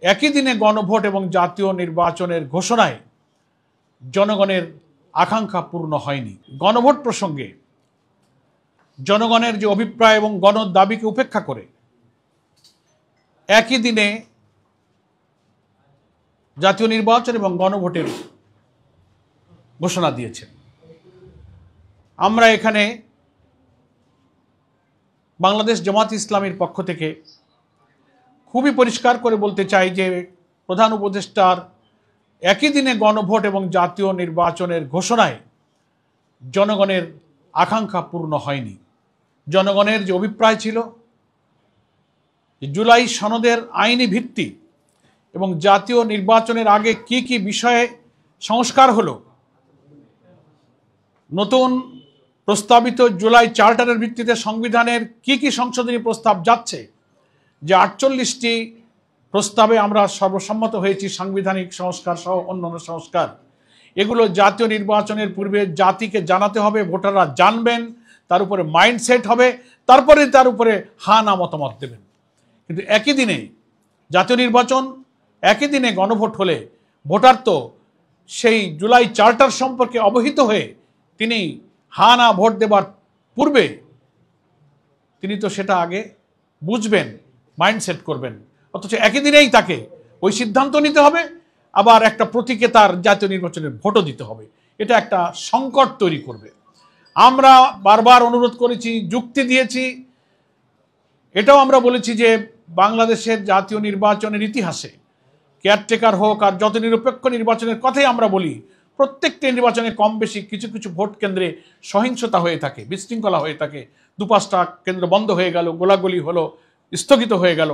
একই দিনে গণভোট এবং জাতীয় নির্বাচনের ঘোষণায় জনগণের আকাঙ্ক্ষা পূর্ণ হয়নি। গণভোট প্রসঙ্গে জনগণের যে অভিপ্রায় এবং গণ দাবিকে উপেক্ষা করে একই দিনে জাতীয় নির্বাচন এবং গণভোটের ঘোষণা দিয়েছে। আমরা এখানে বাংলাদেশ জামাত ইসলামীর পক্ষ থেকে খুবই পরিষ্কার করে বলতে চাই যে প্রধান উপদেষ্টার একই দিনে গণভোট এবং জাতীয় নির্বাচনের ঘোষণায় জনগণের আকাঙ্ক্ষা পূর্ণ হয়নি। জনগণের যে অভিপ্রায় ছিল জুলাই সনদের আইনি ভিত্তি এবং জাতীয় নির্বাচনের আগে কি কি বিষয়ে সংস্কার হলো, নতুন প্রস্তাবিত জুলাই চার্টারের ভিত্তিতে সংবিধানের কি কি সংশোধনী প্রস্তাব যাচ্ছে, যে 48টি প্রস্তাবে আমরা সর্বসম্মত হয়েছি সাংবিধানিক সংস্কার সহ অন্যান্য সংস্কার, এগুলো জাতীয় নির্বাচনের পূর্বে জাতিকে জানাতে হবে, ভোটাররা জানবেন, তার উপরে মাইন্ডসেট হবে, তারপরে তার উপরে হা না মতামত দেবেন। কিন্তু একই দিনে জাতীয় নির্বাচন, একই দিনে গণভোট হলে ভোটার তো সেই জুলাই চার্টার সম্পর্কে অবহিত হয়ে তিনি হা না ভোট দেবার পূর্বে তিনি তো সেটা আগে বুঝবেন, মাইন্ডসেট করবেন, অথচ একই দিনেই তাকে ওই সিদ্ধান্ত নিতে হবে, আবার একটা প্রতীকে তার জাতীয় নির্বাচনের ভোটও দিতে হবে। এটা একটা সংকট তৈরি করবে। আমরা বারবার অনুরোধ করেছি, যুক্তি দিয়েছি, এটাও আমরা বলেছি যে বাংলাদেশের জাতীয় নির্বাচনের ইতিহাসে কেয়ারটেকার হোক আর যত নিরপেক্ষ নির্বাচনের কথাই আমরা বলি, প্রত্যেকটি নির্বাচনে কম বেশি কিছু কিছু ভোট কেন্দ্রে সহিংসতা হয়ে থাকে, বিশৃঙ্খলা হয়ে থাকে, 2-5টা কেন্দ্র বন্ধ হয়ে গেল, গোলাগুলি হলো, স্থগিত হয়ে গেল।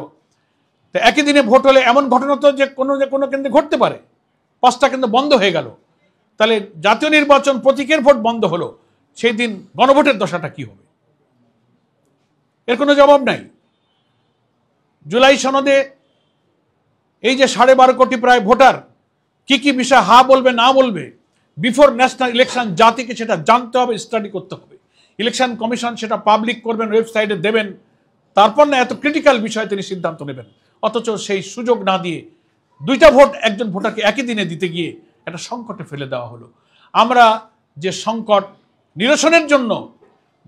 তো একই দিনে ভোট হলে এমন ঘটনা তো যে কোনো কেন্দ্রে ঘটতে পারে, 5টা কেন্দ্র বন্ধ হয়ে গেল, তাহলে জাতীয় নির্বাচন প্রতীকের ভোট বন্ধ হলো, সেই দিন গণভোটের দশাটা কি হবে? এর কোনো জবাব নাই। জুলাই সনদে এই যে 12.5 কোটি প্রায় ভোটার কি কি বিষয় হা বলবে না বলবে, বিফোর ন্যাশনাল ইলেকশন জাতিকে সেটা জানতে হবে, স্টাডি করতে হবে। ইলেকশন কমিশন সেটা পাবলিক করবেন, ওয়েবসাইটে দেবেন, তারপর না এত ক্রিটিক্যাল বিষয়ে তিনি সিদ্ধান্ত নেবেন। অথচ সেই সুযোগ না দিয়ে 2টা ভোট একজন ভোটারকে একই দিনে দিতে গিয়ে একটা সংকটে ফেলে দেওয়া হলো। আমরা যে সংকট নিরসনের জন্য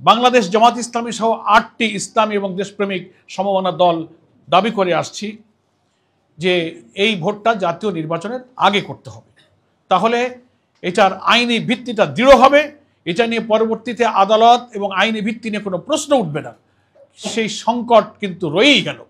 বাংলাদেশ জামাত ইসলামী সহ 8টি ইসলামী এবং দেশপ্রেমিক সমমনা দল দাবি করে আসছি যে এই ভোটটা জাতীয় নির্বাচনের আগে করতে হবে, তাহলে এটার আইনি ভিত্তিটা দৃঢ় হবে, এটা নিয়ে পরবর্তীতে আদালত এবং আইনি ভিত্তি নিয়ে কোনো প্রশ্ন উঠবে না। সেই সংকট কিন্তু রয়েই গেল।